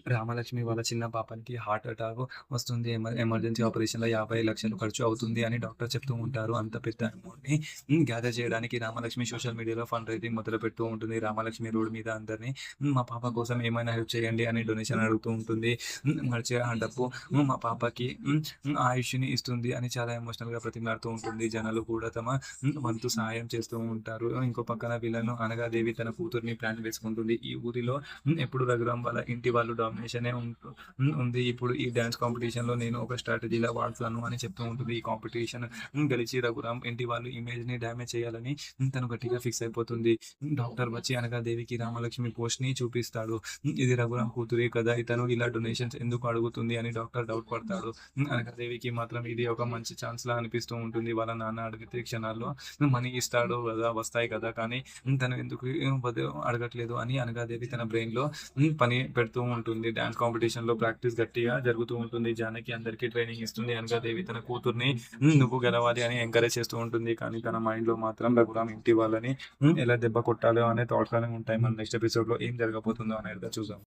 రామలక్ష్మి వాళ్ళ చిన్న పాపకి హార్ట్ అటాక్ వస్తుంది. ఎమర్జెన్సీ ఆపరేషన్‌లో 50,00,000 ఖర్చు అవుతుంది అని డాక్టర్ చెప్తూ ఉంటారు. అంత పెద్ద అమౌంట్‌ని గ్యాదర్ చేయడానికి రామలక్ష్మి సోషల్ మీడియాలో ఫండ్ రైజింగ్ మొదలుపెడుతూ ఉంటుంది. రామలక్ష్మి రోడ్ మీద అందరిని మా పాప కోసం ఏమైనా హెల్ప్ చేయండి అని డొనేషన్ అడుగుతూ ఉంటుంది. వచ్చే ఆ డబ్బు మా పాపకి ఆయుష్‌ని ఇస్తుంది అని చాలా ఎమోషనల్‌గా బ్రతిమలాడుతూ ఉంటుంది. జనాలు కూడా తమ వంతు సహాయం చేస్తూ ఉంటారు. ఇంకో పక్కన విలను అనగాదేవి తన కూతుర్ని ప్లాన్ వేసుకుంటుంది. ఈ ఊరిలో ఎప్పుడు రఘురామ్ వాళ్ళ ఇంటి వాళ్ళు డామినేషనే ఉంది. ఇప్పుడు ఈ డాన్స్ కాంపిటీషన్‌లో నేను ఒక స్ట్రాటజీలా వాడతాను అని చెప్తూ ఉంటుంది. ఈ కాంపిటీషన్ గెలిచి రఘురామ్ ఇంటి వాళ్ళు ఇమేజ్‌ని డ్యామేజ్ చేయాలని తను గట్టిగా ఫిక్స్ అయిపోతుంది. డాక్టర్ వచ్చి అనగాదేవికి రామలక్ష్మి పోస్ట్‌ని చూపిస్తాడు. ఇది రఘురామ్ కూతురే కదా! ఇతను ఇలా డొనేషన్స్ ఎందుకు అడుగుతుంది అని డాక్టర్ డౌట్ పడతాడు. అనగాదేవికి మాత్రం ఇది ఒక మంచి ఛాన్స్‌లా అనిపిస్తూ ఉంటుంది. వాళ్ళ నాన్న అడిగితే క్షణాల్లో మనీ ఇస్తాడు కదా! వస్తాయి కదా! కానీ తను ఎందుకు అడగట్లేదు అని అనగాదేవి తన బ్రెయిన్‌లో పని పెడుతూ ఉంటుంది. డాన్స్ కాంపిటీషన్‌లో ప్రాక్టీస్ గట్టిగా జరుగుతూ ఉంటుంది. జానకి అందరికీ ట్రైనింగ్ ఇస్తుంది. అనగాదేవి తన కూతుర్ని నువ్వు గెలవాలి అని ఎంకరేజ్ చేస్తూ ఉంటుంది. కానీ తన మైండ్‌లో మాత్రం రఘురామ్ ఇంటి వాళ్ళని ఎలా దెబ్బ కొట్టాలో అనే థాట్స్ అనేవి ఉంటాయి. మన నెక్స్ట్ ఎపిసోడ్‌లో ఏం జరగబోతుందో అనేది చూద్దాం.